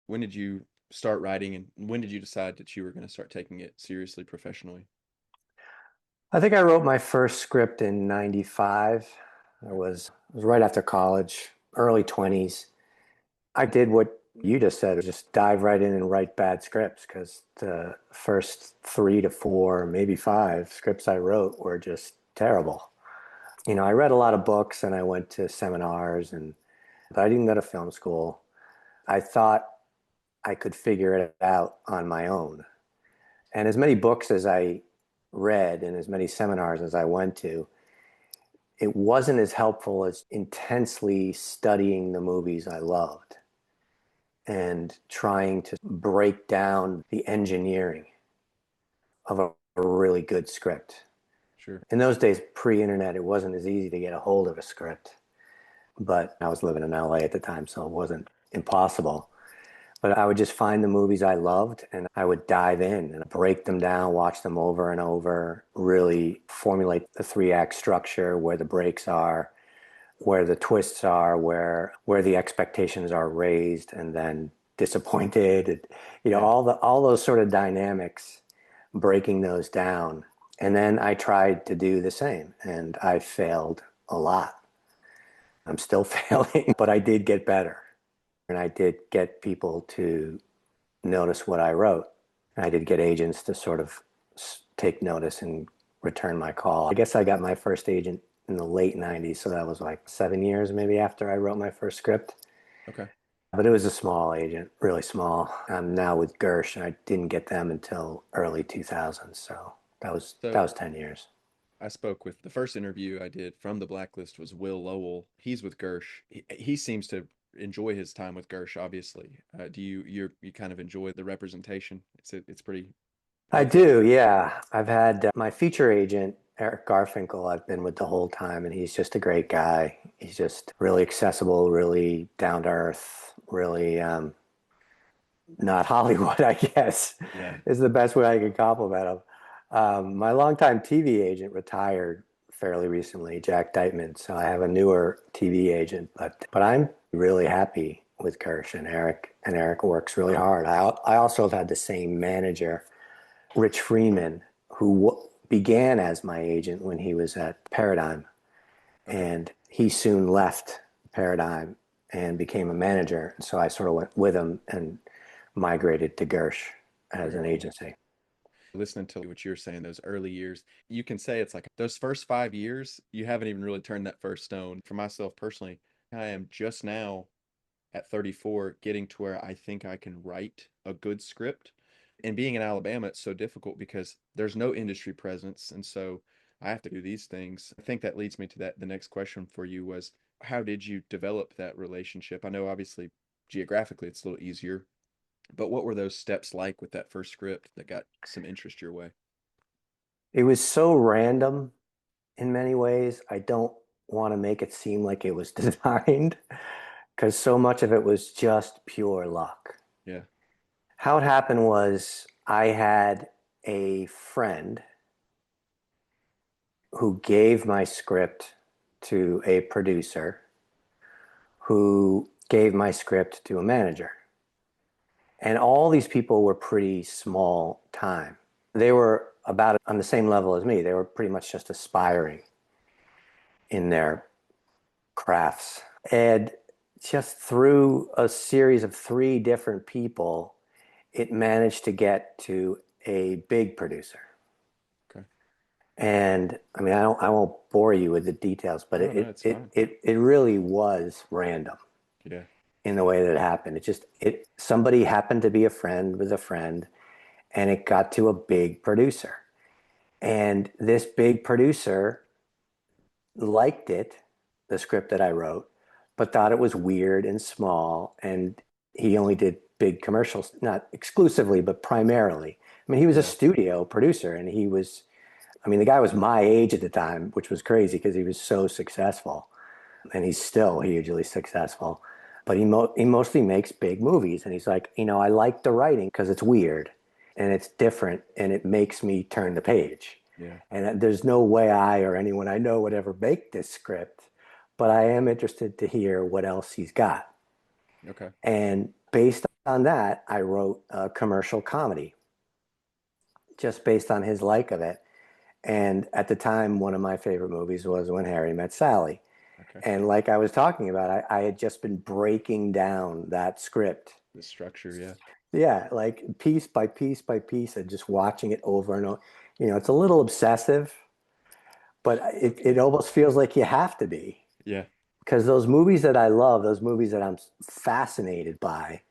When did you start writing, and when did you decide that you were going to start taking it seriously professionally? I think I wrote my first script in 95. It was right after college, early 20s. I did what you just said, just dive right in and write bad scripts because the first three to four, maybe five scripts I wrote were just terrible. I read a lot of books and I went to seminars, but I didn't go to film school. I thought I could figure it out on my own. And as many books as I read and as many seminars as I went to, it wasn't as helpful as intensely studying the movies I loved and trying to break down the engineering of a really good script. Sure. In those days, pre-internet, it wasn't as easy to get a hold of a script, but I was living in LA at the time, so it wasn't impossible. But I would just find the movies I loved and I would dive in and break them down, watch them over and over, really formulate the three act structure, where the breaks are, where the twists are, where the expectations are raised and then disappointed, Yeah. all those sort of dynamics, breaking those down. And then I tried to do the same and I failed a lot. I'm still failing, but I did get better. And I did get people to notice what I wrote. And I did get agents to sort of take notice and return my call. I guess I got my first agent in the late 90s. So that was like 7 years maybe after I wrote my first script. Okay. But it was a small agent, really small. I'm now with Gersh, and I didn't get them until early 2000s. So that So was 10 years. I spoke with the first interview I did from the Blacklist was Will Lowell. He's with Gersh. He seems to enjoy his time with Gersh. Obviously, do you kind of enjoy the representation? It's pretty I helpful. do, yeah. I've had my feature agent, Eric Garfinkel, I've been with the whole time, and he's just a great guy. He's just really accessible, really down to earth, really not Hollywood, I guess, Yeah. is the best way I could compliment him. My longtime TV agent retired fairly recently, Jack Deitman. So I have a newer TV agent, but I'm really happy with Kirsch and Eric works really hard. I also have had the same manager, Rich Freeman, who began as my agent when he was at Paradigm, Okay. and he soon left Paradigm and became a manager. So I sort of went with him and migrated to Gersh as Very an cool. agency. Listening to what you're saying, those early years, you can say it's like those first 5 years, you haven't even really turned that first stone. For myself personally, I am just now at 34 getting to where I think I can write a good script. And being in Alabama, it's so difficult because there's no industry presence. And so I have to do these things. I think that leads me to that. The next question for you was, how did you develop that relationship? I know obviously geographically it's a little easier, but what were those steps like with that first script that got some interest your way? It was so random in many ways. I don't want to make it seem like it was designed because so much of it was just pure luck. Yeah. How it happened was I had a friend who gave my script to a producer who gave my script to a manager. And all these people were pretty small time. They were about on the same level as me. They were pretty much just aspiring in their crafts. And just through a series of three different people, it managed to get to a big producer. Okay. And I mean, I won't bore you with the details, but No, no, it's fine. it really was random Yeah. in the way that it happened. Somebody happened to be a friend with a friend, and it got to a big producer. And this big producer liked it, the script that I wrote, but thought it was weird and small. And he only did big commercials, not exclusively, but primarily. I mean, he was a Yeah. studio producer, and I mean, the guy was my age at the time, which was crazy because he was so successful. And he's still hugely successful. But he mostly makes big movies. And he's like, I like the writing because it's weird and it's different and it makes me turn the page. Yeah. And there's no way I or anyone I know would ever make this script, but I am interested to hear what else he's got. Okay. And based on that, I wrote a commercial comedy just based on his like of it. And at the time, one of my favorite movies was When Harry Met Sally. Okay. And like I was talking about, I had just been breaking down that script. The structure, yeah. Yeah, like piece by piece by piece, and just watching it over and over. It's a little obsessive, but it Okay. almost feels like you have to be. Yeah. Because those movies that I love, those movies that I'm fascinated by,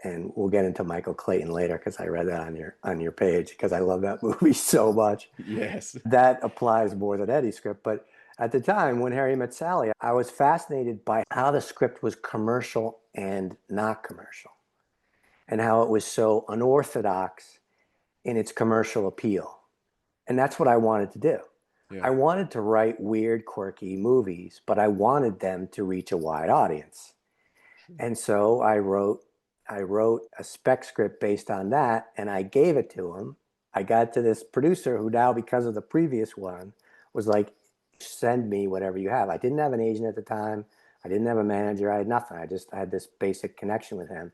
and we'll get into Michael Clayton later because I read that on your page because I love that movie so much. Yes. That applies more than any script. But at the time, When Harry Met Sally, I was fascinated by how the script was commercial and not commercial, and how it was so unorthodox in its commercial appeal. And that's what I wanted to do. Yeah. I wanted to write weird, quirky movies, but I wanted them to reach a wide audience. Sure. And so I wrote a spec script based on that, and I gave it to him. I got to this producer who now, because of the previous one, was like, send me whatever you have. I didn't have an agent at the time. I didn't have a manager. I had nothing. I just had this basic connection with him.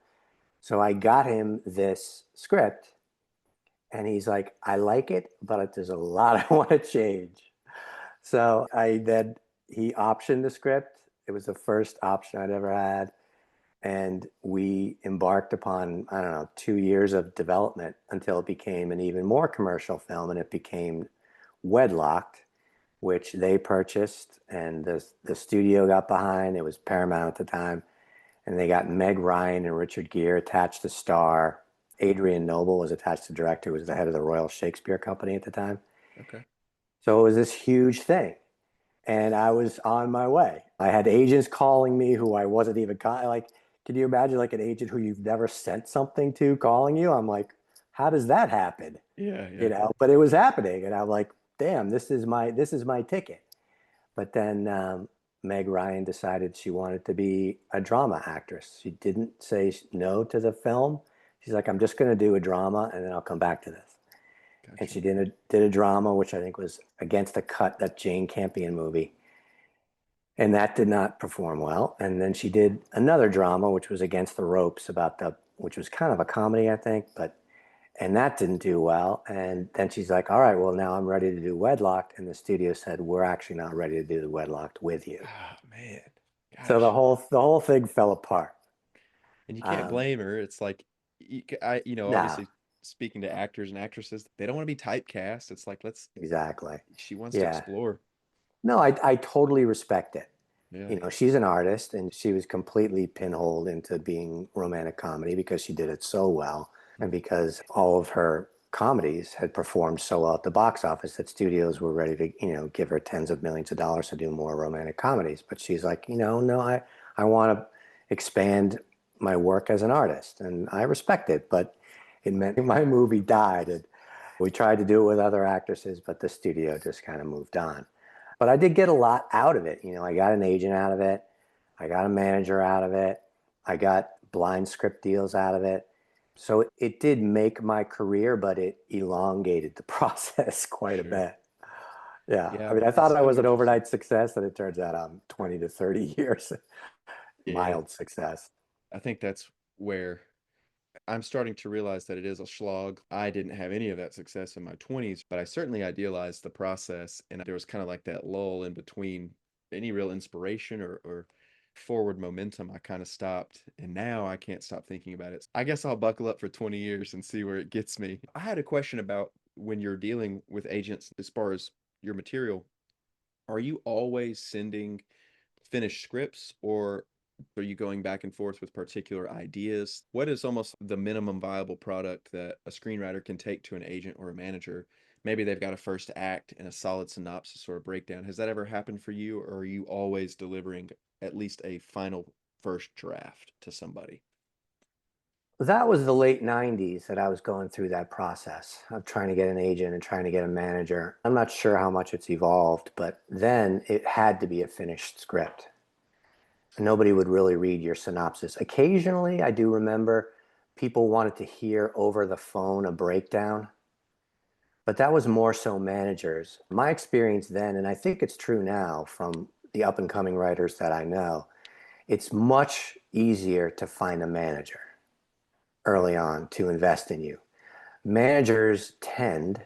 So I got him this script, and he's like, I like it, but there's a lot I want to change. So he optioned the script. It was the first option I'd ever had. And we embarked upon, I don't know, 2 years of development until it became an even more commercial film, and it became Wedlocked, which they purchased, and the studio got behind. It was Paramount at the time, and they got Meg Ryan and Richard Gere attached to star. Adrian Noble was attached to direct, who was the head of the Royal Shakespeare Company at the time. Okay. So it was this huge thing, and I was on my way. I had agents calling me who I wasn't even like. Can you imagine like an agent who you've never sent something to calling you? I'm like, how does that happen? Yeah. Yeah. But it was happening, and I'm like, damn, this is my ticket. But then Meg Ryan decided she wanted to be a drama actress. She didn't say no to the film. She's like, I'm just going to do a drama, and then I'll come back to this. And Gotcha. she did a drama, which I think was Against the Cut, that Jane Campion movie. And that did not perform well. And then she did another drama, which was Against the Ropes, which was kind of a comedy, I think, and that didn't do well. And then she's like, all right, well, now I'm ready to do Wedlocked. And the studio said, we're actually not ready to do the Wedlocked with you. Oh man. So the Gosh. whole thing fell apart. And you can't Um, blame her. It's like, no, obviously speaking to actors and actresses, they don't want to be typecast. It's like, exactly. she wants to Yeah. explore. No, I totally respect it. Yeah. She's an artist, and she was completely pinholed into being romantic comedy because she did it so well, and Mhm. because all of her comedies had performed so well at the box office that studios were ready to, give her tens of millions of dollars to do more romantic comedies. But she's like, no, I want to expand my work as an artist, and I respect it, but it meant my movie died. And we tried to do it with other actresses, but the studio just kind of moved on. But I did get a lot out of it. I got an agent out of it. I got a manager out of it. I got blind script deals out of it. So it did make my career, but it elongated the process quite a Sure. bit. Yeah. I Yeah. mean, I I thought I see was an what you're saying. overnight success, and it turns out I'm 20 to 30 years Yeah. mild success. I think that's where I'm starting to realize that it is a slog. I didn't have any of that success in my 20s, but I certainly idealized the process. And there was kind of like that lull in between any real inspiration or forward momentum. I kind of stopped. And now I can't stop thinking about it. I guess I'll buckle up for 20 years and see where it gets me. I had a question about when you're dealing with agents as far as your material. Are you always sending finished scripts, or are you going back and forth with particular ideas? What is almost the minimum viable product that a screenwriter can take to an agent or a manager? Maybe they've got a first act and a solid synopsis or a breakdown. Has that ever happened for you, or are you always delivering at least a final first draft to somebody? That was the late 90s that I was going through that process of trying to get an agent and trying to get a manager. I'm not sure how much it's evolved, but then it had to be a finished script. Nobody would really read your synopsis. Occasionally, I do remember people wanted to hear over the phone a breakdown, but that was more so managers. My experience then, and I think it's true now from the up and coming writers that I know, it's much easier to find a manager. early on to invest in you. Managers tend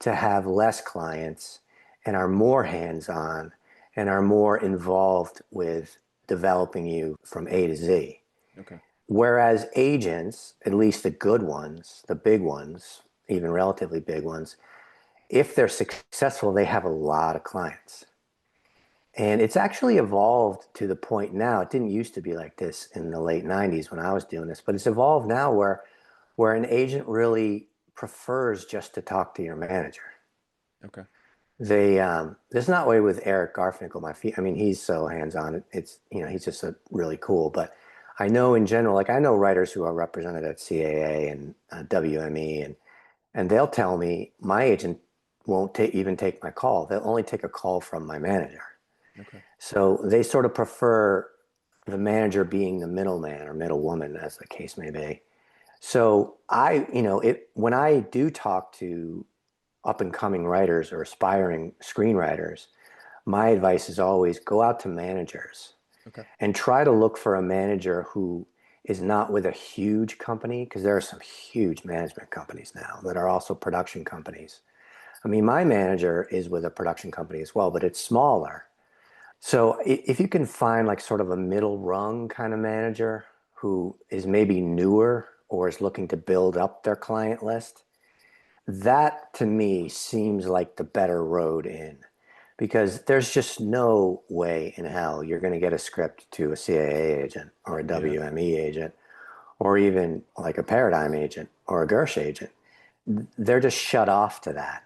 to have less clients and are more hands-on and are more involved with developing you from A to Z. Okay. Whereas agents, at least the good ones, the big ones, even relatively big ones, if they're successful, they have a lot of clients. And it's actually evolved to the point now, it didn't used to be like this in the late 90s when I was doing this, but it's evolved now where an agent really prefers just to talk to your manager. Okay. There's not way with Eric Garfinkel, I mean, he's so hands-on. It's, he's just a really cool, but I know in general, like I know writers who are represented at CAA and WME, and they'll tell me my agent won't even take my call. They'll only take a call from my manager. Okay. So they sort of prefer the manager being the middleman or middlewoman, as the case may be. So when I do talk to up and coming writers or aspiring screenwriters, my advice is always go out to managers Okay. and try to look for a manager who is not with a huge company, because there are some huge management companies now that are also production companies. I mean, my manager is with a production company as well, but it's smaller. So if you can find like sort of a middle rung kind of manager who is maybe newer or is looking to build up their client list, that to me seems like the better road in, because there's just no way in hell you're going to get a script to a CAA agent or a Yeah. WME agent or even like a Paradigm agent or a Gersh agent. They're just shut off to that.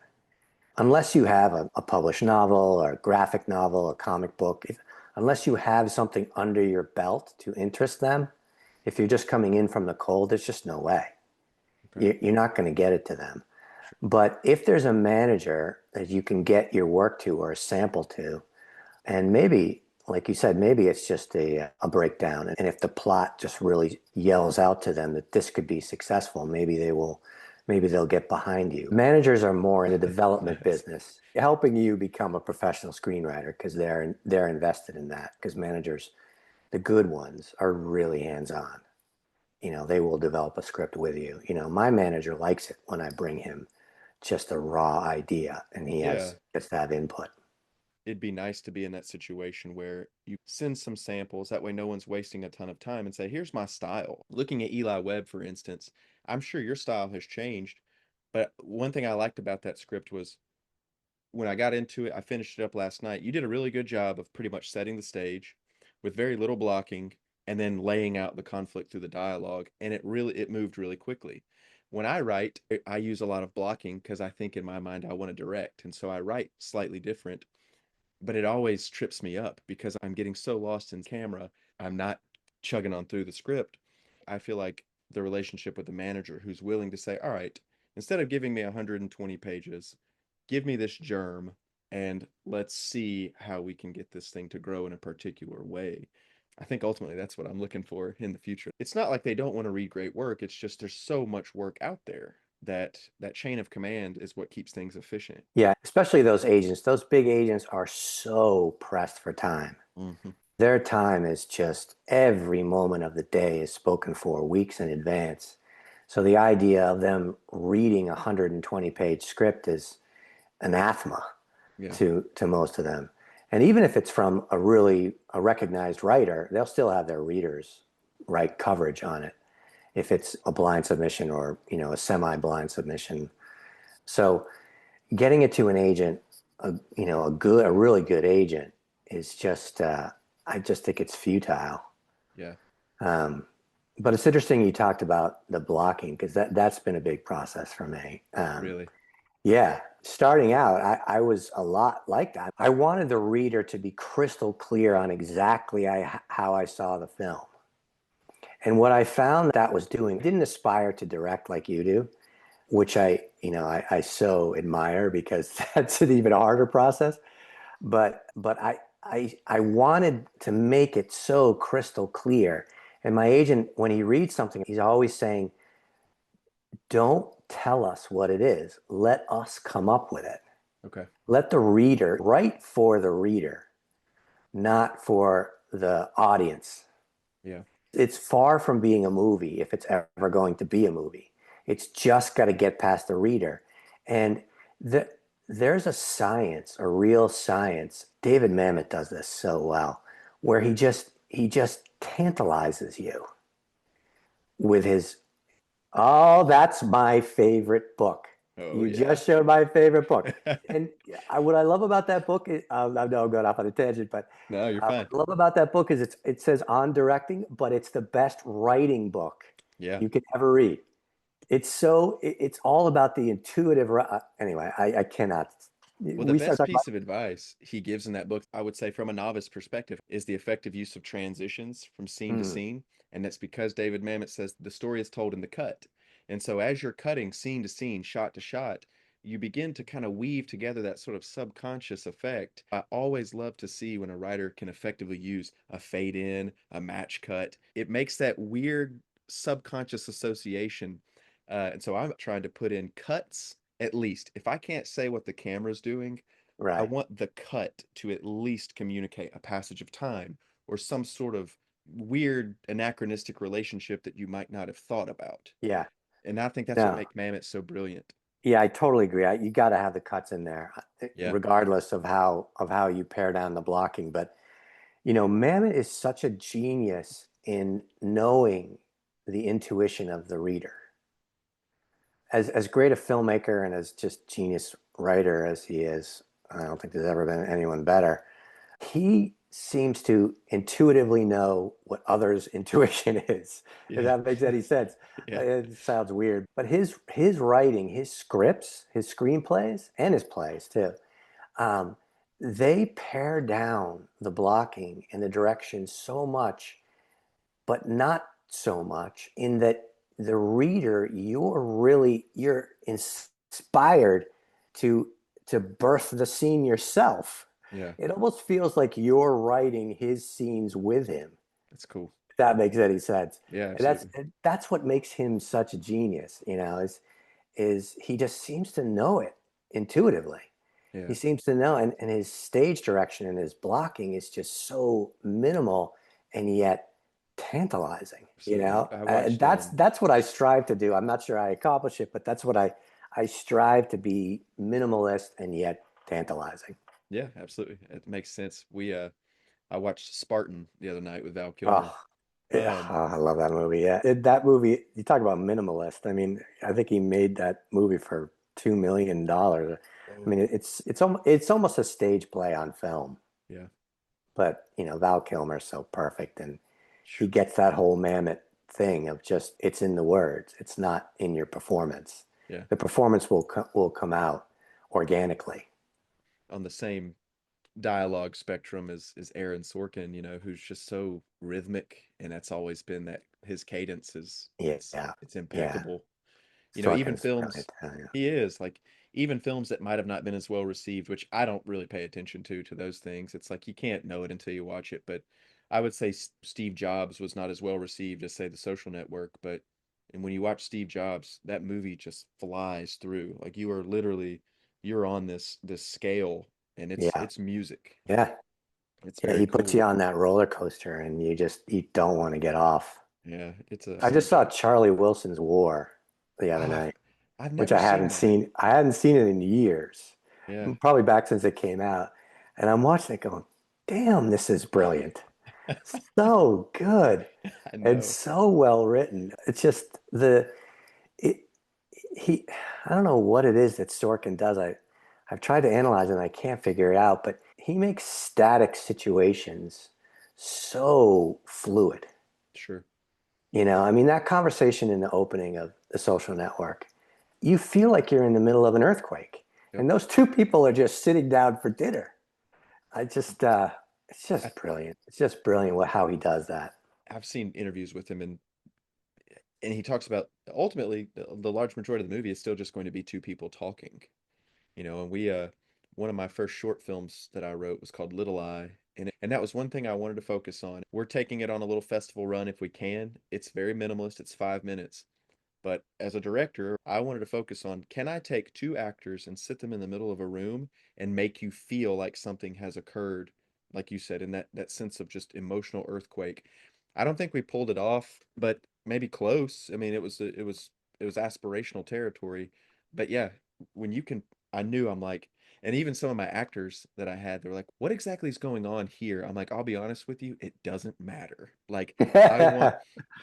Unless you have a published novel or a graphic novel, a comic book, unless you have something under your belt to interest them, if you're just coming in from the cold, there's just no way. Okay. You're not going to get it to them. Sure. But if there's a manager that you can get your work to or a sample to, and maybe, like you said, maybe it's just a breakdown. And if the plot just really yells out to them that this could be successful, maybe they'll get behind you. Managers are more in the development Yes. business, helping you become a professional screenwriter because they're invested in that. Because managers, the good ones, are really hands-on. They will develop a script with you. My manager likes it when I bring him just a raw idea and he Yeah. gets to have input. It'd be nice to be in that situation where you send some samples. That way, no one's wasting a ton of time and say, here's my style. Looking at Eli Webb, for instance, I'm sure your style has changed. But one thing I liked about that script was when I got into it, I finished it up last night. You did a really good job of pretty much setting the stage with very little blocking and then laying out the conflict through the dialogue. And it moved really quickly. When I write, I use a lot of blocking because I think in my mind I want to direct. And so I write slightly different, but it always trips me up because I'm getting so lost in camera. I'm not chugging on through the script. I feel like the relationship with the manager who's willing to say, all right, instead of giving me 120 pages, give me this germ and let's see how we can get this thing to grow in a particular way. I think ultimately that's what I'm looking for in the future. It's not like they don't want to read great work. It's just there's so much work out there that that chain of command is what keeps things efficient. Yeah, especially those agents. Those big agents are so pressed for time. Hmm. Their time is just every moment of the day is spoken for weeks in advance. So the idea of them reading a 120-page script is anathema Yeah. to most of them. And even if it's from a recognized writer, they'll still have their readers write coverage on it if it's a blind submission or a semi-blind submission. So getting it to an agent, a really good agent, is just I just think it's futile. Yeah. Um, but it's interesting you talked about the blocking because that's been a big process for me. Really. Yeah, starting out, I was a lot like that. I wanted the reader to be crystal clear on exactly how I saw the film. And what I found that was doing, I didn't aspire to direct like you do, which I so admire because that's an even harder process. But I wanted to make it so crystal clear. And my agent, when he reads something, he's always saying, don't tell us what it is. Let us come up with it. Okay. Let the reader write for the reader, not for the audience. Yeah. It's far from being a movie if it's ever going to be a movie. It's just got to get past the reader. And the, there's a science, a real science. David Mamet does this so well, where he just tantalizes you with his, oh, that's my favorite book. Oh You yeah. just showed my favorite book. And what I love about that book is, I know I'm going off on a tangent, but No, you're what fine. I love about that book is it says on directing, but it's the best writing book Yeah. you could ever read. It's all about the intuitive. Anyway, I cannot. Well, the We start best talking about. piece of advice he gives in that book, I would say from a novice perspective, is the effective use of transitions from scene to Mm, scene. And that's because David Mamet says the story is told in the cut. And so as you're cutting scene to scene, shot to shot, you begin to kind of weave together that sort of subconscious effect. I always love to see when a writer can effectively use a fade in, a match cut. It makes that weird subconscious association. And so I'm trying to put in cuts at least. If I can't say what the camera's doing, I right. want the cut to at least communicate a passage of time or some sort of weird anachronistic relationship that you might not have thought about. Yeah. And I think that's what No. makes Mamet so brilliant. Yeah, I totally agree. You got to have the cuts in there, Yeah. regardless of how you pare down the blocking. But Mamet is such a genius in knowing the intuition of the reader. As great a filmmaker and as just genius writer as he is, I don't think there's ever been anyone better. He seems to intuitively know what others' intuition is, if Yeah. that makes any sense. Yeah. It sounds weird, but his writing, his scripts, his screenplays, and his plays too, um, they pare down the blocking and the direction so much, but not so much in that the reader, you're inspired to birth the scene yourself. Yeah. It almost feels like you're writing his scenes with him, That's cool. if that makes any sense. Yeah, And that's absolutely. that's what makes him such a genius, is he just seems to know it intuitively. He Yeah. seems to know, and his stage direction and his blocking is just so minimal and yet tantalizing. Absolutely. I And watched that's what I strive to do. I'm not sure I accomplish it, but that's what I strive to be, minimalist and yet tantalizing. yeah, absolutely. It makes sense. I watched Spartan the other night with Val Kilmer. Oh, yeah, Um oh, I love that movie. Yeah, that movie. You talk about minimalist. I mean, I think he made that movie for $2 million. I oh, mean, it's almost a stage play on film. yeah. But Val Kilmer's so perfect, and he gets that whole Mammoth thing of just it's in the words. It's not in your performance. Yeah. The performance will come out organically. On the same dialogue spectrum as Aaron Sorkin, who's just so rhythmic, and that's always been that his cadence is it's Yeah, it's yeah. impeccable. Even Sorkin's films brilliant. Yeah. he is like even films that might have not been as well received, which I don't really pay attention to those things. It's like you can't know it until you watch it, but I would say Steve Jobs was not as well received as say The Social Network, but and when you watch Steve Jobs, that movie just flies through. Like you're on this scale and it's Yeah, it's music. yeah, It's yeah. very He puts you cool. on that roller coaster, and you don't want to get off. Yeah, it's a I just Steve saw Jobs. Charlie Wilson's War the other Ah, night, I've which never I seen hadn't that. seen. I hadn't seen it in years, Yeah, probably back since it came out. And I'm watching it going, damn, this is brilliant. So good I and know. so well written. It's just it, he, I don't know what it is that Sorkin does. I've tried to analyze it and I can't figure it out, but he makes static situations so fluid. Sure. I mean, that conversation in the opening of The Social Network, you feel like you're in the middle of an earthquake. Yep. And those two people are just sitting down for dinner. I just, it's I, just brilliant. It's just brilliant how he does that. I've seen interviews with him and he talks about ultimately the large majority of the movie is still just going to be two people talking. And we one of my first short films that I wrote was called Little Eye, and that was one thing I wanted to focus on. We're taking it on a little festival run if we can. It's very minimalist. It's 5 minutes. But as a director, I wanted to focus on can I take two actors and sit them in the middle of a room and make you feel like something has occurred, like you said, in that sense of just emotional earthquake. I don't think we pulled it off, but maybe close. I mean, it was aspirational territory. But yeah, when you can, I knew I'm like, and even some of my actors that I had, they were like, "What exactly is going on here?" I'm like, "I'll be honest with you, it doesn't matter. Like, I want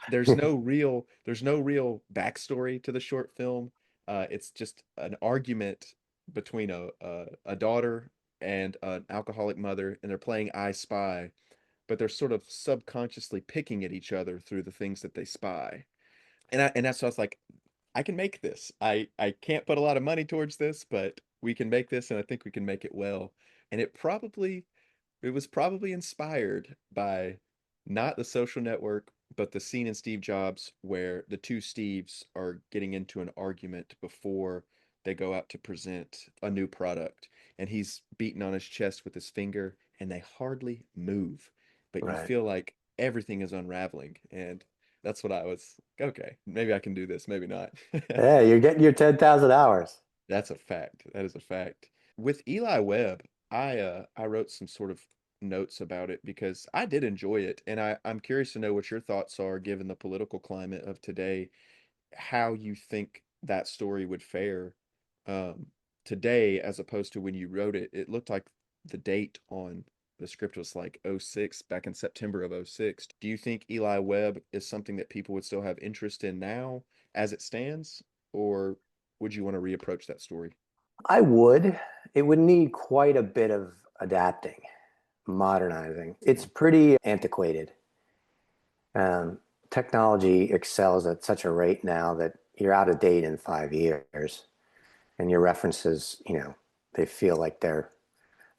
there's no real backstory to the short film. It's just an argument between a daughter and an alcoholic mother, and they're playing I Spy, but they're sort of subconsciously picking at each other through the things that they spy. And that's what I was like, I can make this. I can't put a lot of money towards this, but we can make this, and I think we can make it well. And it was probably inspired by not The Social Network, but the scene in Steve Jobs where the two Steves are getting into an argument before they go out to present a new product. And he's beating on his chest with his finger, and they hardly move. But you Right. feel like everything is unraveling. And that's what I was, okay, maybe I can do this, maybe not. Yeah, you're getting your 10,000 hours. That's a fact. That is a fact. With Eli Webb, I wrote some sort of notes about it because I did enjoy it, and I'm curious to know what your thoughts are given the political climate of today, how you think that story would fare um, today as opposed to when you wrote it. It looked like the date on the script was like '06, back in September of '06. Do you think Eli Webb is something that people would still have interest in now as it stands, or would you want to reapproach that story? I would. It would need quite a bit of adapting, modernizing. It's Mm, pretty antiquated. Um, Technology excels at such a rate now that you're out of date in 5 years, and your references, they feel like they're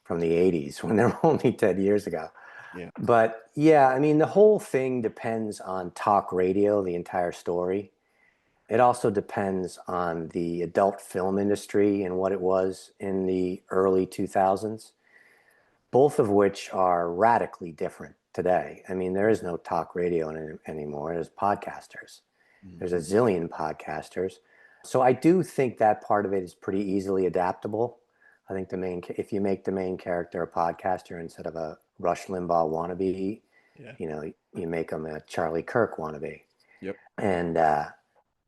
from the 80s when they're only 10 years ago. yeah, But yeah, I mean, the whole thing depends on talk radio, the entire story. It also depends on the adult film industry and what it was in the early 2000s, both of which are radically different today. I mean, there is no talk radio anymore. There's podcasters. There's a hmm, zillion podcasters. So I do think that part of it is pretty easily adaptable. I think if you make the main character a podcaster instead of a Rush Limbaugh wannabe, yeah, you make him a Charlie Kirk wannabe. yep, And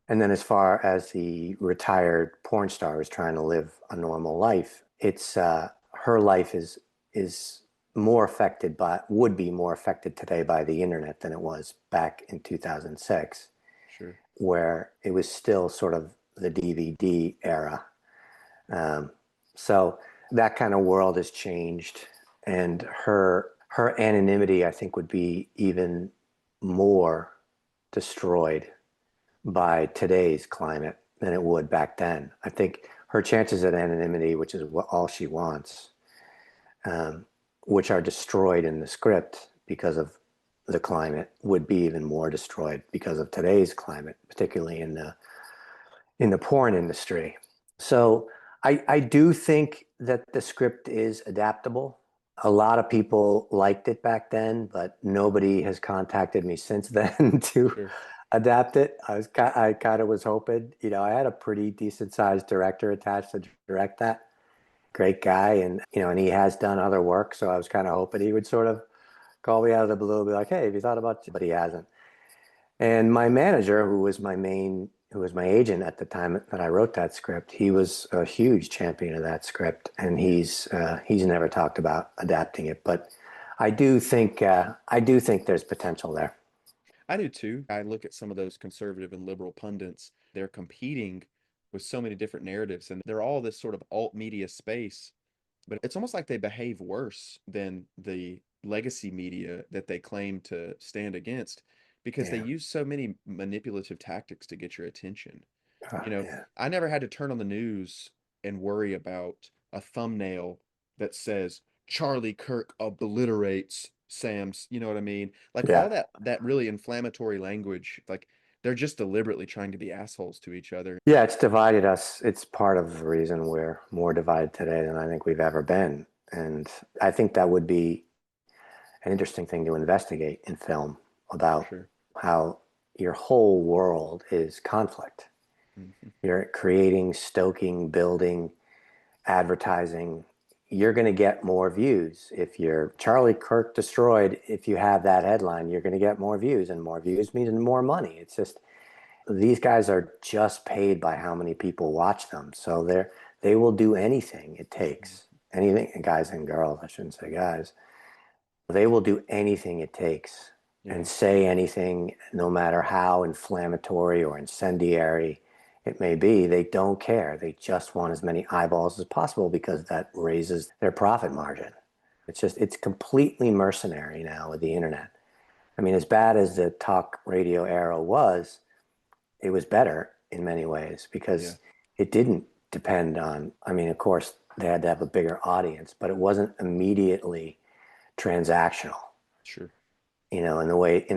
and then as far as the retired porn star is trying to live a normal life, it's her life is more affected by would be more affected today by the internet than it was back in 2006, sure, where it was still sort of the DVD era. Um, so that kind of world has changed, and her anonymity, I think, would be even more destroyed by today's climate than it would back then. I think her chances at anonymity, which is all she wants, um, which are destroyed in the script because of the climate, would be even more destroyed because of today's climate, particularly in the porn industry. So I do think that the script is adaptable. A lot of people liked it back then, but nobody has contacted me since then to sure, adapt it. I kind of was hoping, I had a pretty decent sized director attached to direct that. Great guy, and and he has done other work, so I was kind of hoping he would sort of call me out of the blue and be like, "Hey, have you thought about?" But he hasn't. And my manager, who was my agent at the time that I wrote that script, he was a huge champion of that script, and yeah. he's never talked about adapting it. But I do think there's potential there. I do too. I look at some of those conservative and liberal pundits, they're competing with so many different narratives, and they're all this sort of alt media space, but it's almost like they behave worse than the legacy media that they claim to stand against because they Yeah, use so many manipulative tactics to get your attention. yeah, I never had to turn on the news and worry about a thumbnail that says Charlie Kirk obliterates Sam's, you know what I mean? Like all yeah, that really inflammatory language, like they're just deliberately trying to be assholes to each other. yeah. It's divided us. It's part of the reason we're more divided today than I think we've ever been, and I think that would be an interesting thing to investigate in film For about sure. how your whole world is conflict. Hmm. You're creating, stoking, building, advertising, you're going to get more views. If you're Charlie Kirk destroyed, if you have that headline, you're going to get more views, and more views means more money. It's just these guys are just paid by how many people watch them. So they will do anything it takes. Anything, guys and girls, I shouldn't say guys. They will do anything it takes Yeah, and say anything, no matter how inflammatory or incendiary it may be. They don't care. They just want as many eyeballs as possible because that raises their profit margin. It's completely mercenary now with the internet. I mean, as bad as the talk radio era was, it was better in many ways yeah, because it didn't depend on, I mean, of course, they had to have a bigger audience, but it wasn't immediately transactional, sure. in the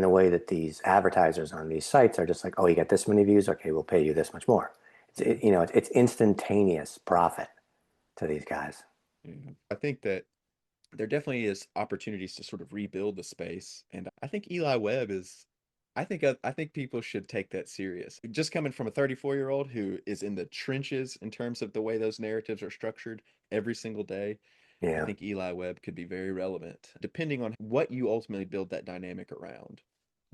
way that these advertisers on these sites are just like, oh, you got this many views, okay, we'll pay you this much more. It's instantaneous profit to these guys. Yeah. I think that there definitely is opportunities to sort of rebuild the space, and I think Eli Webb is. I think people should take that serious. Just coming from a 34-year-old who is in the trenches in terms of the way those narratives are structured every single day, I Yeah. think Eli Webb could be very relevant, depending on what you ultimately build that dynamic around.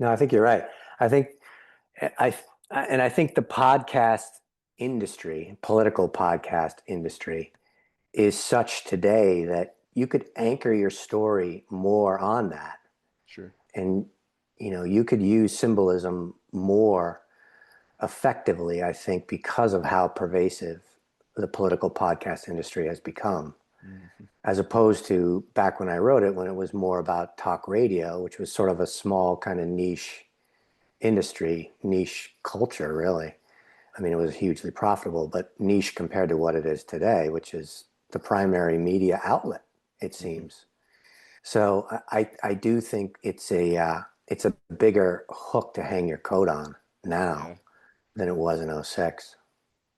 No, I think you're right. I think I and I think the podcast industry, political podcast industry, is such today that you could anchor your story more on that, Sure. and you could use symbolism more effectively, I think, because of how pervasive the political podcast industry has become, Mhm. as opposed to back when I wrote it, when it was more about talk radio, which was sort of a small kind of niche industry, niche culture, really. I mean, it was hugely profitable, but niche compared to what it is today, which is the primary media outlet, it Mhm. seems. So I do think it's a bigger hook to hang your coat on now Yeah. than it was in '06.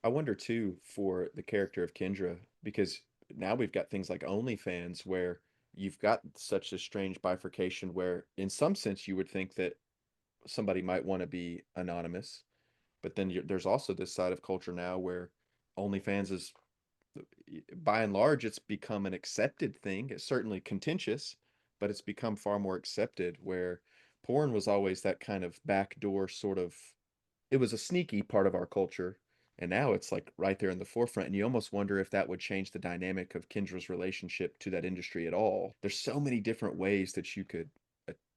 I wonder too for the character of Kendra, because now we've got things like OnlyFans where you've got such a strange bifurcation where in some sense you would think that somebody might want to be anonymous, but then there's also this side of culture now where OnlyFans is, by and large, it's become an accepted thing. It's certainly contentious, but it's become far more accepted. Where porn was always that kind of backdoor sort of, it was a sneaky part of our culture. And now it's like right there in the forefront. And you almost wonder if that would change the dynamic of Kendra's relationship to that industry at all. There's so many different ways that you could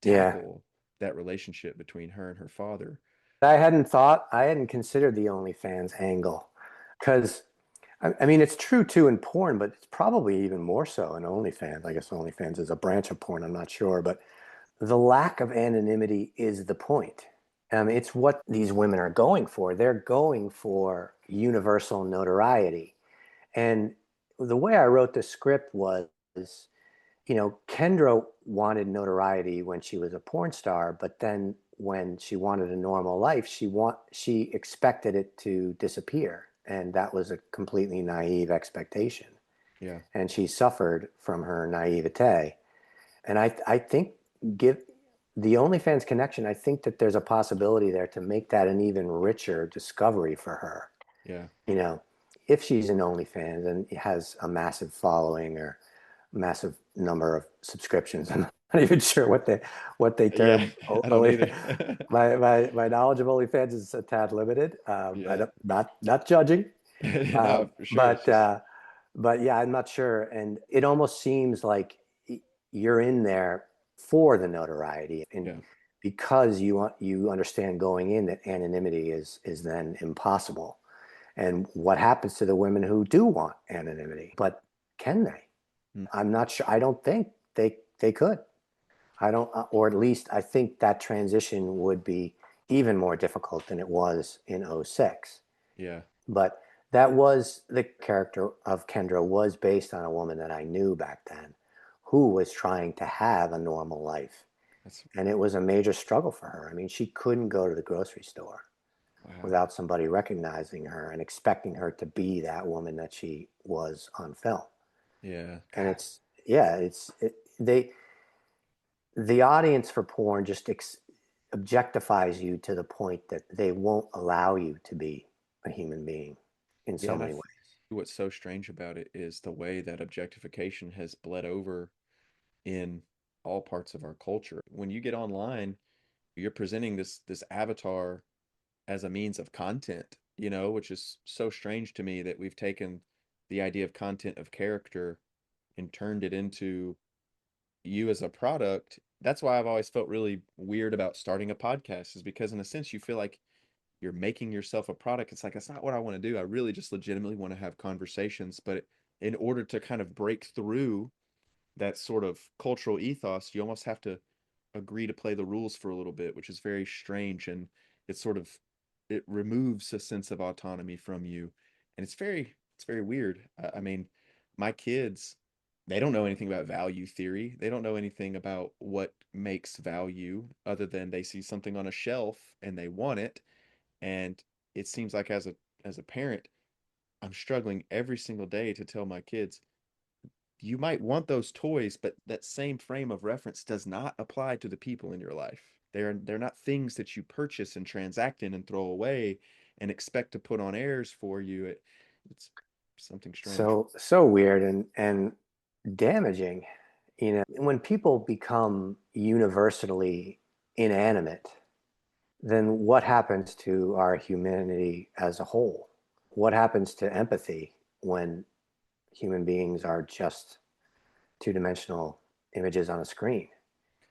Yeah, tackle that relationship between her and her father. I hadn't considered the OnlyFans angle because I mean, it's true too in porn, but it's probably even more so in OnlyFans. I guess OnlyFans is a branch of porn. I'm not sure, but the lack of anonymity is the point. It's what these women are going for. They're going for universal notoriety. And the way I wrote the script was, Kendra wanted notoriety when she was a porn star, but then when she wanted a normal life, she expected it to disappear, and that was a completely naive expectation. Yeah. And she suffered from her naivete. And I think give the OnlyFans connection, I think that there's a possibility there to make that an even richer discovery for her. Yeah. You know, if she's in OnlyFans and has a massive following or massive number of subscriptions, I'm not even sure what they Yeah. term. I don't either. My knowledge of OnlyFans is a tad limited. Yeah. Not judging, No, for sure. It's but just, yeah, I'm not sure. And it almost seems like you're in there for the notoriety, and yeah. because you understand going in that anonymity is then impossible. And what happens to the women who do want anonymity? But can they? Mm. I'm not sure. I don't think they could. I don't, or at least I think that transition would be even more difficult than it was in '06. Yeah. But that was the character of Kendra was based on a woman that I knew back then who was trying to have a normal life. That's, And it was a major struggle for her. I mean, she couldn't go to the grocery store wow. without somebody recognizing her and expecting her to be that woman that she was on film. Yeah. And God. yeah, the audience for porn just objectifies you to the point that they won't allow you to be a human being in Yeah. so And many ways. What's so strange about it is the way that objectification has bled over in all parts of our culture. When you get online, you're presenting this avatar as a means of content, which is so strange to me that we've taken the idea of content of character and turned it into you as a product. That's why I've always felt really weird about starting a podcast, is because in a sense you feel like you're making yourself a product. It's like, that's not what I want to do. I really just legitimately want to have conversations. But in order to kind of break through that sort of cultural ethos, you almost have to agree to play the rules for a little bit, which is very strange. And it's sort of, it removes a sense of autonomy from you. And it's very weird. I mean, my kids, they don't know anything about value theory. They don't know anything about what makes value other than they see something on a shelf and they want it. And it seems like as a parent, I'm struggling every single day to tell my kids, you might want those toys, but that same frame of reference does not apply to the people in your life. They're not things that you purchase and transact in and throw away and expect to put on airs for you. It's something strange. So weird and damaging. When people become universally inanimate, then what happens to our humanity as a whole? What happens to empathy when human beings are just two-dimensional images on a screen?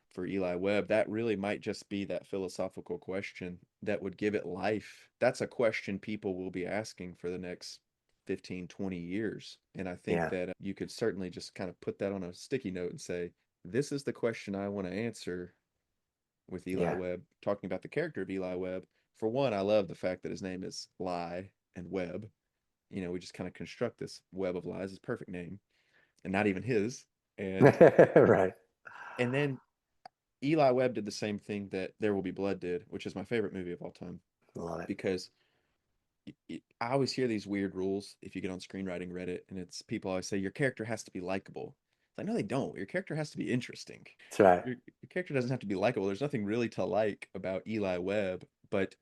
For Eli Webb, that really might just be that philosophical question that would give it life. That's a question people will be asking for the next 15, 20 years. And I think Yeah, that you could certainly just kind of put that on a sticky note and say, this is the question I want to answer with Eli yeah. Webb, talking about the character of Eli Webb. For one, I love the fact that his name is Lie and Webb. We just kind of construct this web of lies, his perfect name, and not even his. And Right. and then Eli Webb did the same thing that There Will Be Blood did, which is my favorite movie of all time, Love it. because I always hear these weird rules if you get on screenwriting Reddit, and it's people always say your character has to be likable. It's like, no, they don't. Your character has to be interesting. That's right. Your character doesn't have to be likable. There's nothing really to like about Eli Webb, but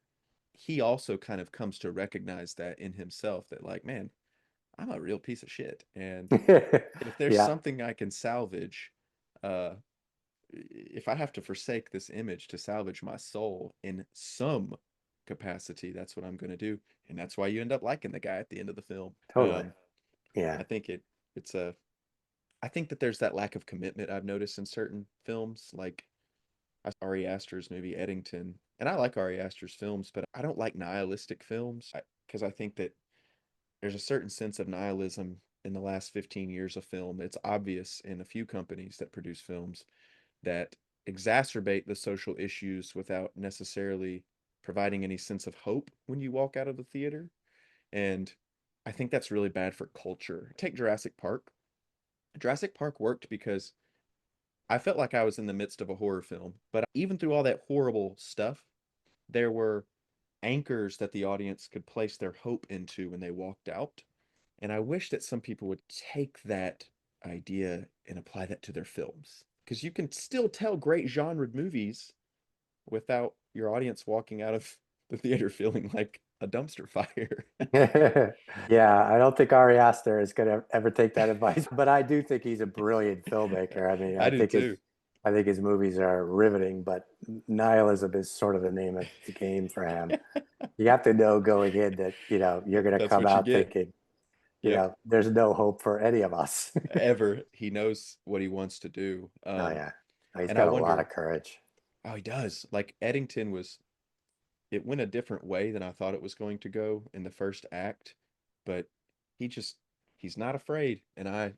he also kind of comes to recognize that in himself, that like, man, I'm a real piece of shit. And if there's Yeah, something I can salvage, uh, if I have to forsake this image to salvage my soul in some capacity, that's what I'm going to do. And that's why you end up liking the guy at the end of the film. totally. Yeah. I think it's a, I think that there's that lack of commitment I've noticed in certain films, like Ari Aster's movie Eddington. And I like Ari Aster's films, but I don't like nihilistic films because I think that there's a certain sense of nihilism in the last 15 years of film. It's obvious in a few companies that produce films that exacerbate the social issues without necessarily providing any sense of hope when you walk out of the theater. And I think that's really bad for culture. Take Jurassic Park. Jurassic Park worked because I felt like I was in the midst of a horror film, but even through all that horrible stuff, there were anchors that the audience could place their hope into when they walked out. And I wish that some people would take that idea and apply that to their films. Because you can still tell great genre movies without your audience walking out of the theater feeling like a dumpster fire. Yeah, I don't think Ari Aster is going to ever take that advice, but I do think he's a brilliant filmmaker. I mean, I do too. I think his movies are riveting, but nihilism is sort of the name of the game for him. You have to know going in that, you're going to That's come what you out get. thinking, Yep. there's no hope for any of us. Ever. He knows what he wants to do. Oh yeah. He's And I got a lot wonder, of courage. oh, he does. Like Eddington was, it went a different way than I thought it was going to go in the first act, but he just he's not afraid, and I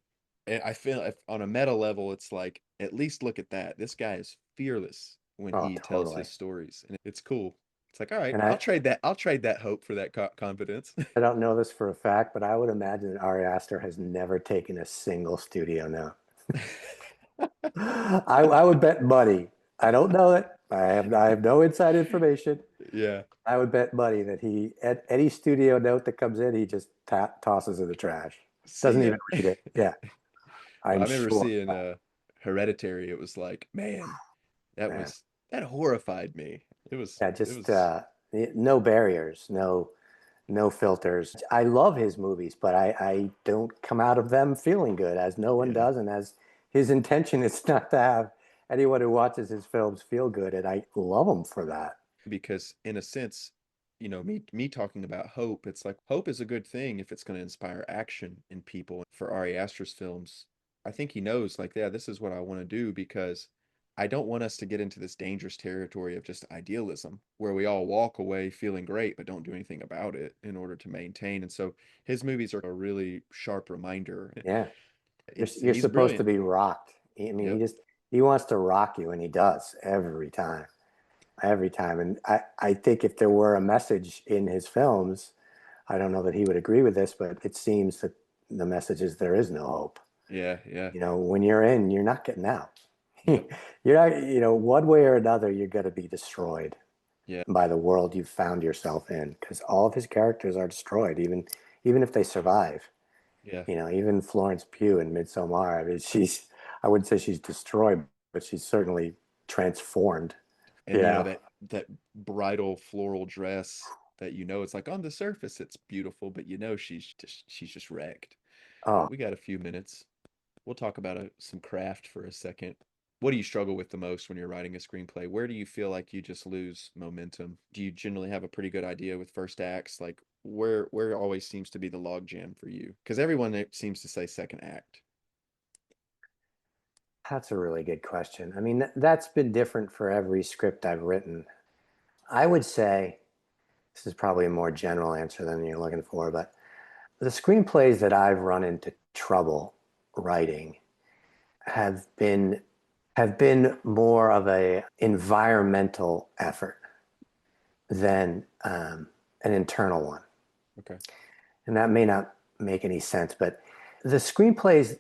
feel if on a meta level, it's like at least look at that. This guy is fearless when Oh, he tells his totally. stories, and it's cool. It's like, all right, And I'll trade that. I'll trade that hope for that confidence. I don't know this for a fact, but I would imagine that Ari Aster has never taken a single studio note. I would bet money. I don't know it. I have no inside information. Yeah. I would bet money that he at any studio note that comes in, he just tosses in the trash. See Doesn't ya. even read it. Yeah, Well, I I'm remember sure. seeing Hereditary. It was like, man, that Man. that horrified me. Yeah, It just was no barriers, no. no filters. I love his movies, but I don't come out of them feeling good, as no one Yeah, does, and as his intention is not to have anyone who watches his films feel good, and I love him for that. because in a sense, me talking about hope, it's like hope is a good thing if it's going to inspire action in people. For Ari Aster's films, I think he knows, like, yeah, this is what I want to do because I don't want us to get into this dangerous territory of just idealism where we all walk away feeling great but don't do anything about it in order to maintain. And so his movies are a really sharp reminder. Yeah, It's you're he's supposed to brilliant. be rocked. I mean, Yep. he wants to rock you, and he does every time. And I think if there were a message in his films, I don't know that he would agree with this, but it seems that the message is there is no hope. Yeah, yeah. When you're in, you're not getting out. Yep. You're not, one way or another, you're going to be destroyed Yeah. by the world you've found yourself in, because all of his characters are destroyed, even if they survive. Yeah. Even Florence Pugh in Midsommar. I mean, I wouldn't say she's destroyed, but she's certainly transformed. And You know, that bridal floral dress that it's like on the surface it's beautiful, but she's just wrecked. oh, We got a few minutes. We'll talk about some craft for a second. What do you struggle with the most when you're writing a screenplay? Where do you feel like you just lose momentum? Do you generally have a pretty good idea with first acts? Like where always seems to be the log jam for you? Because everyone seems to say second act. that's a really good question. I mean, that's been different for every script I've written. I would say this is probably a more general answer than you're looking for, but the screenplays that I've run into trouble writing have been more of a environmental effort than an internal one. Okay. And that may not make any sense, but the screenplays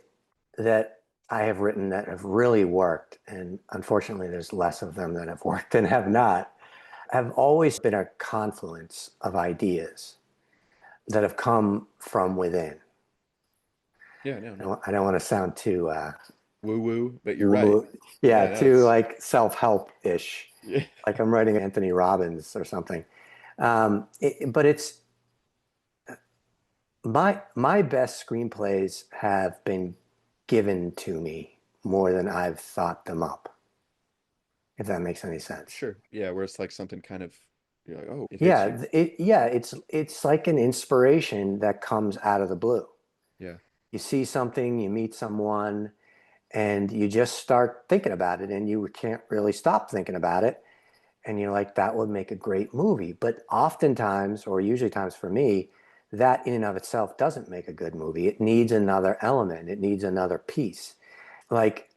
that I have written that have really worked, and unfortunately there's less of them that have worked than have not, have always been a confluence of ideas that have come from within. Yeah, no, no. I don't want to sound too Woo woo, but you're right. woo, yeah, Yeah, no, too it's like self-help ish, yeah. like I'm writing Anthony Robbins or something. But it's my best screenplays have been given to me more than I've thought them up, if that makes any sense. Sure. Yeah, where it's like something kind of you're like, oh, it hits you. It's like an inspiration that comes out of the blue. Yeah. You see something, you meet someone, and you just start thinking about it, and you can't really stop thinking about it. And you're like, that would make a great movie. But oftentimes, or usually times for me, that in and of itself doesn't make a good movie. It needs another element, it needs another piece. Like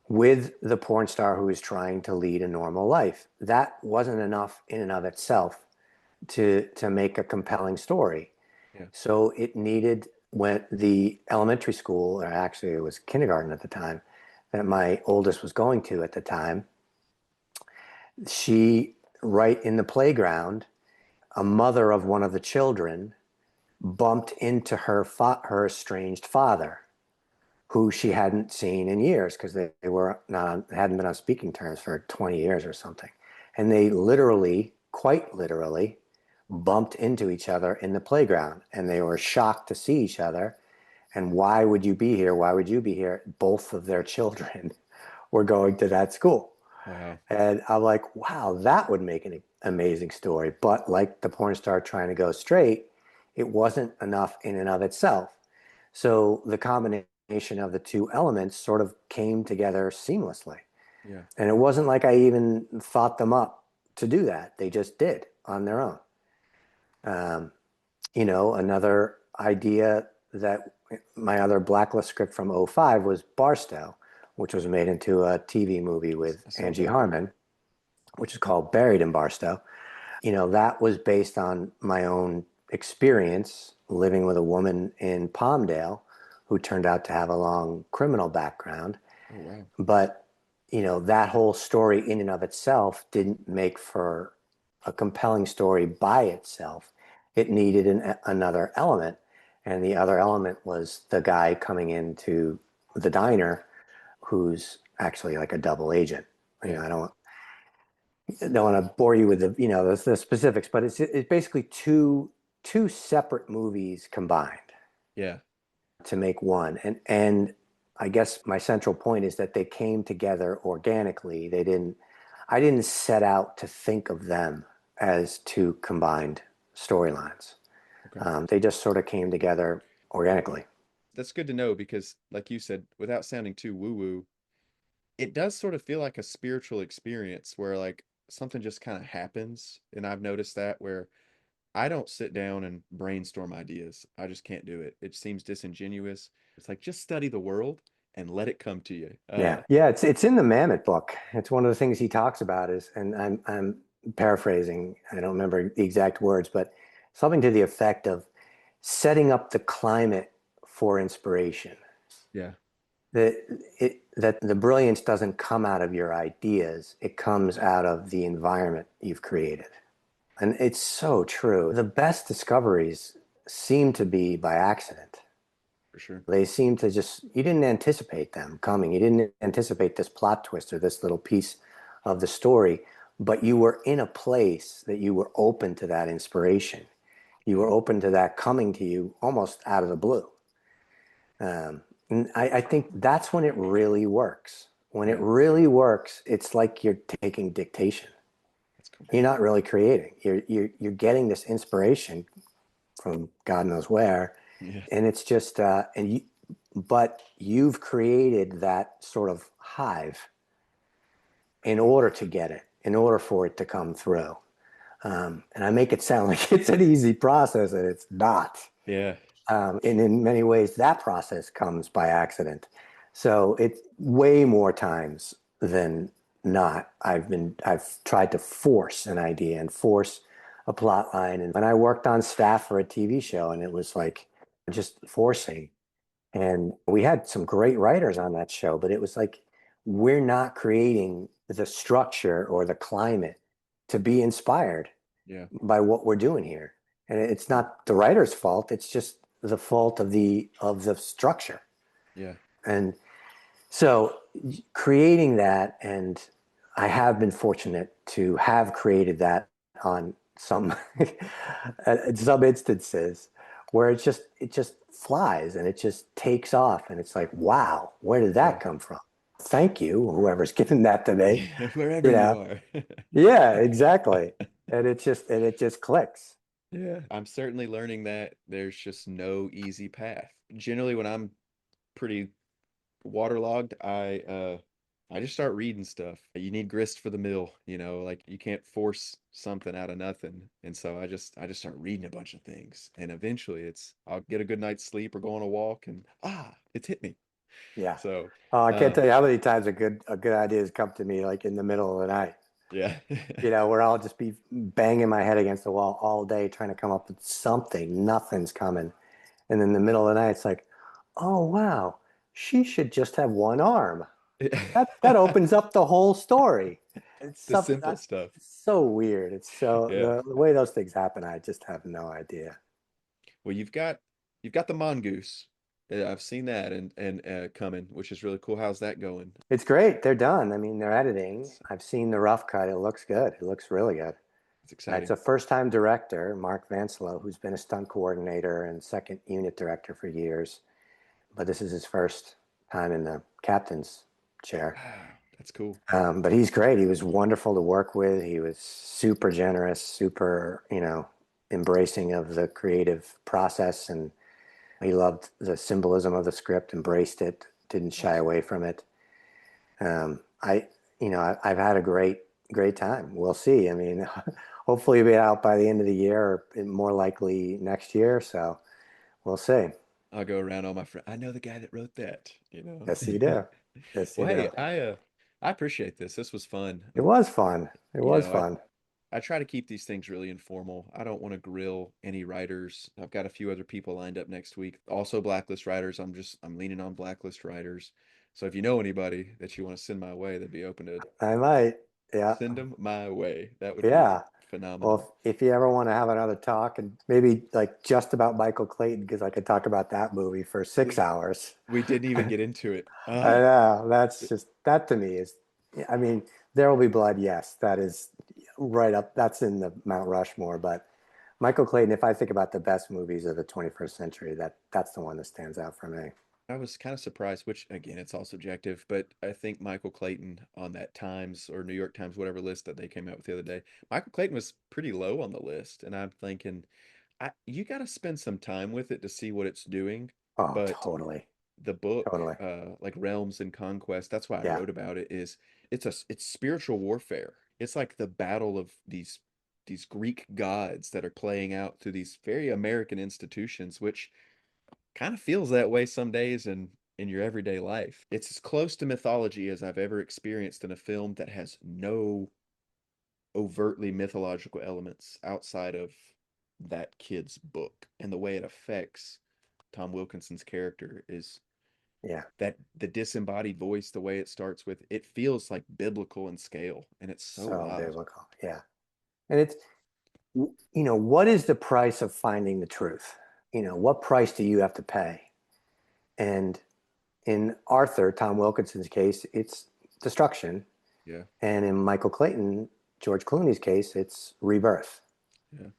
with the porn star who is trying to lead a normal life, that wasn't enough in and of itself to make a compelling story. Yeah. So it needed, when the elementary school, or actually it was kindergarten at the time, that my oldest was going to at the time, she, right in the playground, a mother of one of the children bumped into her estranged father, who she hadn't seen in years because they were not hadn't been on speaking terms for 20 years or something, and they literally, quite literally, bumped into each other in the playground, and they were shocked to see each other. And why would you be here? Why would you be here? Both of their children were going to that school. Wow. And I'm like, wow, that would make an amazing story. But like the porn star trying to go straight, it wasn't enough in and of itself. So the combination of the two elements sort of came together seamlessly. Yeah. And it wasn't like I even thought them up to do that. They just did on their own. Um, Another idea that my other Blacklist script from '05 was Barstow, which was made into a TV movie with I saw Angie that. Harmon, which is called Buried in Barstow. That was based on my own experience living with a woman in Palmdale who turned out to have a long criminal background. Oh, wow. But, that whole story in and of itself didn't make for a compelling story by itself. It needed another element. And the other element was the guy coming into the diner who's actually like a double agent. Yeah. I don't want to bore you with the specifics, but it's basically two separate movies combined Yeah. to make one. And I guess my central point is that they came together organically. I didn't set out to think of them as two combined storylines. Okay. They just sort of came together organically. That's good to know because, like you said, without sounding too woo-woo, it does sort of feel like a spiritual experience where like something just kind of happens. And I've noticed that where I don't sit down and brainstorm ideas. I just can't do it. It seems disingenuous. It's like just study the world and let it come to you. Yeah, yeah, it's in the Mammoth book. It's one of the things he talks about is, and I'm paraphrasing. I don't remember the exact words, but something to the effect of setting up the climate for inspiration. Yeah. That that the brilliance doesn't come out of your ideas; it comes out of the environment you've created, and it's so true. The best discoveries seem to be by accident. For sure. They seem to just, you didn't anticipate them coming. You didn't anticipate this plot twist or this little piece of the story, but you were in a place that you were open to that inspiration. You Yeah. were open to that coming to you almost out of the blue. And I think that's when it really works. When it Yeah. really works, it's like you're taking dictation. That's cool. You're not really creating. You're getting this inspiration from God knows where, Yeah. and it's just but you've created that sort of hive in order to get it, in order for it to come through. And I make it sound like it's an easy process, and it's not. Yeah. And in many ways, that process comes by accident. So it's way more times than not. I've tried to force an idea and force a plot line. And when I worked on staff for a TV show, and it was like just forcing. And we had some great writers on that show, but it was like we're not creating the structure or the climate to be inspired Yeah. by what we're doing here. And it's not the writer's fault, it's just the fault of the structure. Yeah. And so creating that, and I have been fortunate to have created that on some some instances where it just flies and it just takes off, and it's like, wow, where did Yeah. that come from? Thank you, whoever's given that to me. Yeah. Wherever You you know, are. yeah, exactly. And it just clicks. Yeah. I'm certainly learning that there's just no easy path. Generally, when I'm pretty waterlogged, I just start reading stuff. You need grist for the mill, like you can't force something out of nothing. And so I just start reading a bunch of things. And eventually I'll get a good night's sleep or go on a walk and it's hit me. Yeah. So Oh, I can't uh tell you how many times a good idea has come to me like in the middle of the night. yeah. Where I'll just be banging my head against the wall all day trying to come up with something. Nothing's coming. And in the middle of the night, it's like, oh wow, she should just have one arm. That opens up the whole story. It's The something simple that's stuff. so weird. It's so Yeah. the way those things happen, I just have no idea. Well, you've got the Mongoose. I've seen that and coming, which is really cool. How's that going? It's great. They're done. I mean, they're editing. It's, I've seen the rough cut. It looks good. It looks really good. it's It's exciting. a first-time director, Mark Vanslow, who's been a stunt coordinator and second unit director for years. But this is his first time in the captain's chair. Wow, that's cool. But he's great. He was wonderful to work with. He was super generous, super, embracing of the creative process. And he loved the symbolism of the script, embraced it, didn't shy Awesome. away from it. I've had a great time. We'll see. I mean, hopefully it'll be out by the end of the year, or more likely next year. So we'll see. I'll go around all my friends. I know the guy that wrote that. Yes, you do. Yes, you Well, do. hey, I appreciate this. This was fun. It was fun. It You was know, I fun. I try to keep these things really informal. I don't want to grill any writers. I've got a few other people lined up next week. Also blacklist writers. I'm leaning on blacklist writers. So if you know anybody that you want to send my way, that'd be open to I might. Yeah. send them my way. That would be Yeah. phenomenal. Well, if you ever want to have another talk, and maybe like just about Michael Clayton, because I could talk about that movie for 6 hours. We didn't even get into it. I know. That to me is, I mean, There Will Be Blood. Yes, that is right up. That's in the Mount Rushmore. But Michael Clayton, if I think about the best movies of the 21st century, that's the one that stands out for me. I was kind of surprised, which again, it's all subjective, but I think Michael Clayton on that Times or New York Times, whatever list that they came out with the other day, Michael Clayton was pretty low on the list. And I'm thinking, you got to spend some time with it to see what it's doing. Oh, But totally. the book, Totally. like Realms and Conquest, that's why I Yeah. wrote about it, is it's spiritual warfare. It's like the battle of these Greek gods that are playing out through these very American institutions, which kind of feels that way some days in your everyday life. It's as close to mythology as I've ever experienced in a film that has no overtly mythological elements outside of that kid's book. And the way it affects Tom Wilkinson's character is Yeah. that the disembodied voice, the way it starts with, it feels like biblical in scale, and it's so So wild. biblical. Yeah. And what is the price of finding the truth? What price do you have to pay? And in Arthur, Tom Wilkinson's case, it's destruction. Yeah, And in Michael Clayton, George Clooney's case, it's rebirth. yeah,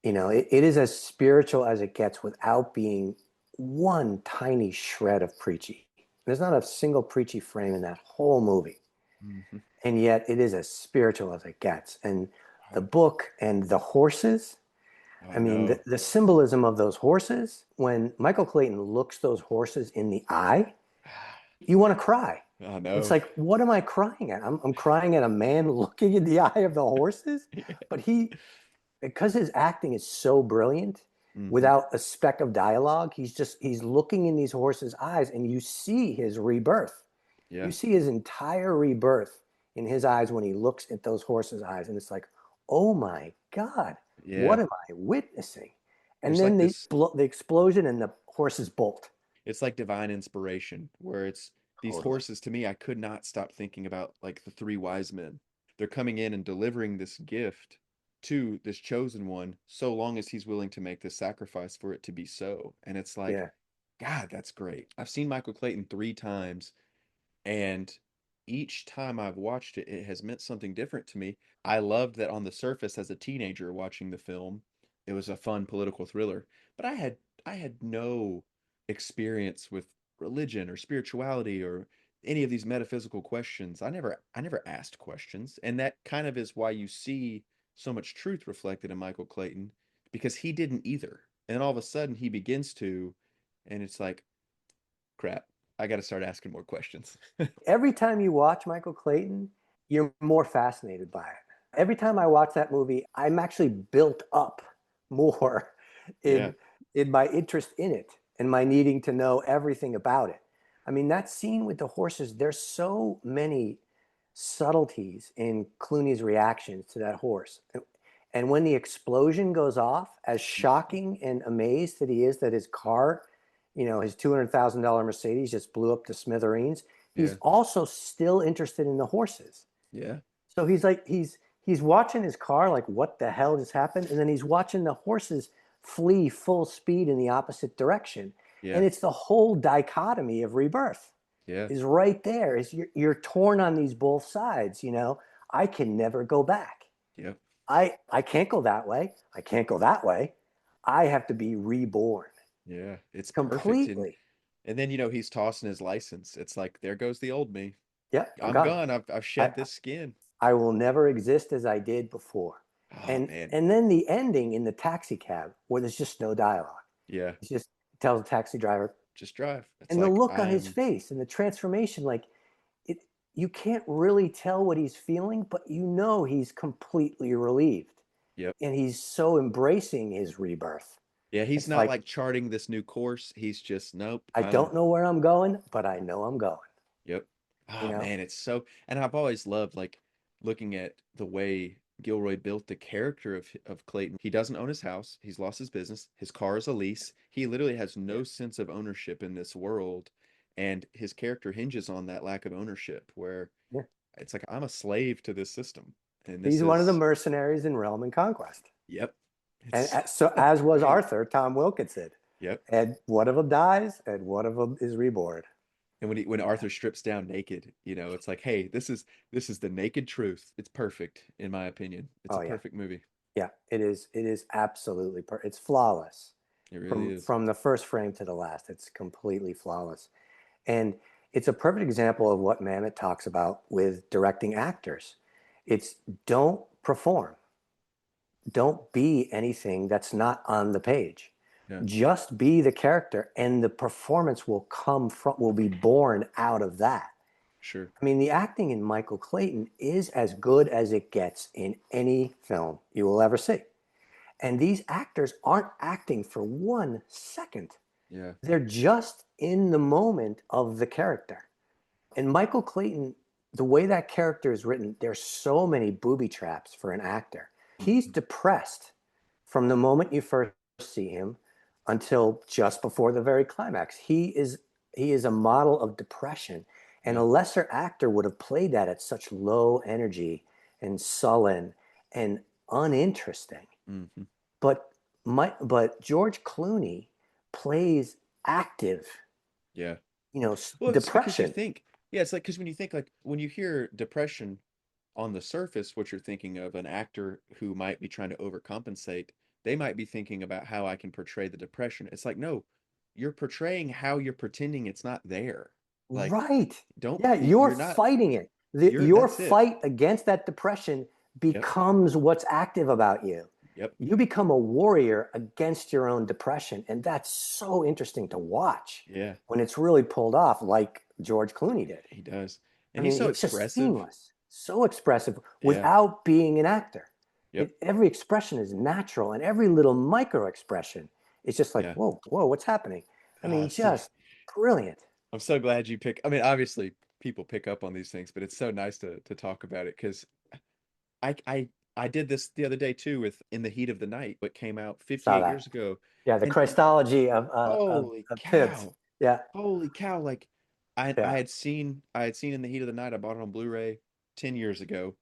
It is as spiritual as it gets without being one tiny shred of preachy. There's not a single preachy frame in that whole movie. hmm, And yet it is as spiritual as it gets. And the oh, book and the horses, oh, I I mean, know. the symbolism of those horses, when Michael Clayton looks those horses in the eye, you want to cry. I It's know. like, what am I crying at? I'm crying at a man looking in the eye of the horses. But because his acting is so brilliant, Hmm, without a speck of dialogue, he's looking in these horses' eyes, and you see his rebirth. yeah, You see his entire rebirth in his eyes when he looks at those horses' eyes, and it's like, oh my God, yeah. what am I witnessing? And There's then like this, the explosion and the horses bolt. it's like divine inspiration, where it's these Totally. horses to me, I could not stop thinking about like the three wise men. They're coming in and delivering this gift to this chosen one, so long as he's willing to make the sacrifice for it to be so. And it's like, Yeah. God, that's great. I've seen Michael Clayton three times, and each time I've watched it, it has meant something different to me. I loved that on the surface as a teenager watching the film, it was a fun political thriller, but I had no experience with religion or spirituality or any of these metaphysical questions. I never asked questions, and that kind of is why you see so much truth reflected in Michael Clayton, because he didn't either. And then all of a sudden he begins to, and it's like, crap, I got to start asking more questions. Every time you watch Michael Clayton, you're more fascinated by it. Every time I watch that movie, I'm actually built up more Yeah, in in my interest in it and my needing to know everything about it. I mean, that scene with the horses, there's so many subtleties in Clooney's reactions to that horse. And when the explosion goes off, as shocking and amazed that he is that his car, his $200,000 Mercedes just blew up to smithereens, he's yeah, also still interested in the horses. yeah, So he's like he's watching his car like what the hell just happened, and then he's watching the horses flee full speed in the opposite direction. yeah, And it's the whole dichotomy of rebirth yeah, is right there. Is you're torn on these both sides. I can never go back. yep, I can't go that way. I can't go that way. I have to be reborn yeah. It's perfect. And completely. and then he's tossing his license. It's like there goes the old me. Yeah, I'm I'm gone. gone. I've I shed this skin. I will never exist as I did before. Oh And man. and then the ending in the taxi cab where there's just no dialogue. Yeah. He just tells the taxi driver, Just drive. It's and the like look on his I'm face and the transformation, like it, you can't really tell what he's feeling, but he's completely relieved, yep. and he's so embracing his rebirth. Yeah, he's It's not like like charting this new course. He's just nope, I I'm don't know where I'm going, but I know I'm going. yep. You Oh know, man, it's so, and I've always loved like looking at the way Gilroy built the character of Clayton. He doesn't own his house. He's lost his business. His car is a lease. He literally has yeah, no sense of ownership in this world, and his character hinges on that lack of ownership where yeah. it's like I'm a slave to this system. And this He's one of the is mercenaries in Realm and Conquest. yep. And It's so, so as was great. Arthur, Tom Wilkinson. Yep. And one of them dies, and one of them is reborn. And when Arthur strips down naked, it's like, hey, this is the naked truth. It's perfect in my opinion. It's a Oh yeah, perfect movie. Yeah, it is. It is absolutely it's flawless It really from is. the first frame to the last. It's completely flawless, and it's a perfect example of what Mamet talks about with directing actors. It's don't perform, don't be anything that's not on the page. Yeah, Just be the character, and the performance will be born out of that. sure. I mean, the acting in Michael Clayton is as good as it gets in any film you will ever see. And these actors aren't acting for 1 second. Yeah. They're just in the moment of the character. And Michael Clayton, the way that character is written, there's so many booby traps for an actor. He's Mhm. depressed from the moment you first see him until just before the very climax. He is a model of depression, and Yeah. a lesser actor would have played that at such low energy and sullen and uninteresting. Hmm. But George Clooney plays active, Yeah. Well, it's because you depression. think, yeah, it's like because when you think like when you hear depression on the surface, what you're thinking of an actor who might be trying to overcompensate, they might be thinking about how I can portray the depression. It's like, no, you're portraying how you're pretending it's not there. Like, Right. don't, Yeah, you're you're not, fighting it. Your that's it. fight against that depression Yep. becomes what's active about you. Yep. You become a warrior against your own depression. And that's so interesting to watch Yeah, when it's really pulled off, like George Clooney did. he does. I And he's mean, so it's just expressive. seamless, so expressive Yeah. without being an actor. Yep. Every expression is natural, and every little micro expression is just like, Yeah. whoa, whoa, what's happening? I mean, See, just brilliant. I'm so glad you pick. I mean, obviously people pick up on these things, but it's so nice to talk about it because I I I did this the other day too with In the Heat of the Night, what came out Saw 58 that. years ago. Yeah, the And Christology holy of Tibbs. cow. Yeah, Holy cow. Like I yeah, had seen In the Heat of the Night. I bought it on Blu-ray 10 years ago.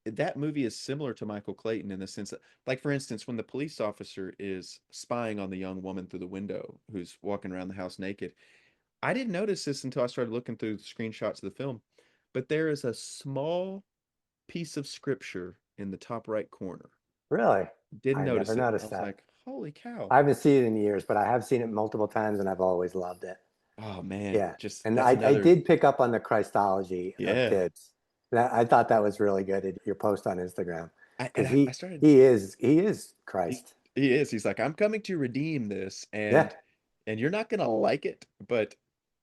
That movie is similar to Michael Clayton in the sense that, like, for instance, when the police officer is spying on the young woman through the window who's walking around the house naked, I didn't notice this until I started looking through the screenshots of the film, but there is a small piece of scripture in the top right corner. really. Didn't I never notice it. I noticed was that. like, holy cow. I haven't seen it in years, but I have seen it multiple times, and I've always loved it. Oh man, Yeah, just and that's I another. did pick up on the Christology of Yeah. Tibbs. I thought that was really good at your post on Instagram because I started. he is He, Christ. he is. He's like, I'm coming to redeem this, Yeah, and you're not gonna like it, but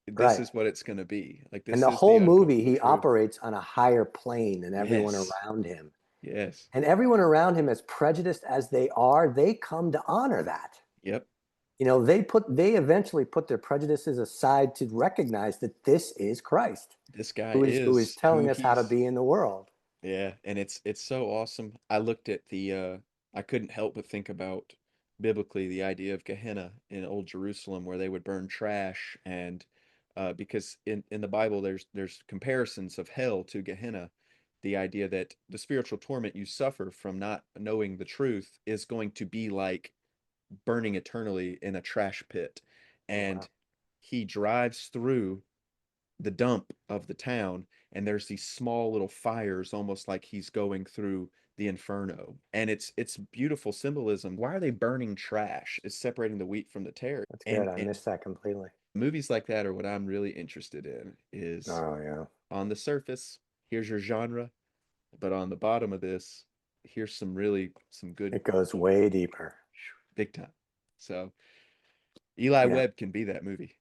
this right. is what it's gonna be. Like And this the is the whole movie, uncomfortable he truth. operates on a higher plane than everyone Yes. around him. Yes. And everyone around him, as prejudiced as they are, they come to honor that. Yep. They eventually put their prejudices aside to recognize that this is Christ, This guy who is is who telling us how to he's. be in the world. Yeah, and it's so awesome. I looked at the I couldn't help but think about biblically the idea of Gehenna in Old Jerusalem where they would burn trash and because in the Bible there's comparisons of hell to Gehenna. The idea that the spiritual torment you suffer from not knowing the truth is going to be like burning eternally in a trash pit. Oh, And wow. he drives through the dump of the town and there's these small little fires almost like he's going through the inferno and it's beautiful symbolism. Why are they burning trash? It's separating the wheat from the tare. That's good. And, I missed that completely. movies like that are what I'm really interested in is Oh, yeah. on the surface here's your genre, but on the bottom of this here's some good It goes way deeper. big time. So Eli Yeah. Webb can be that movie.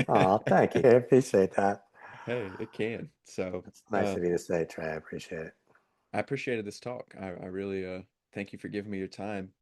Oh, thank you. I appreciate that. Hey, it can. So It's nice of you to say, Trey. I appreciate it. I appreciated this talk. I really thank you for giving me your time.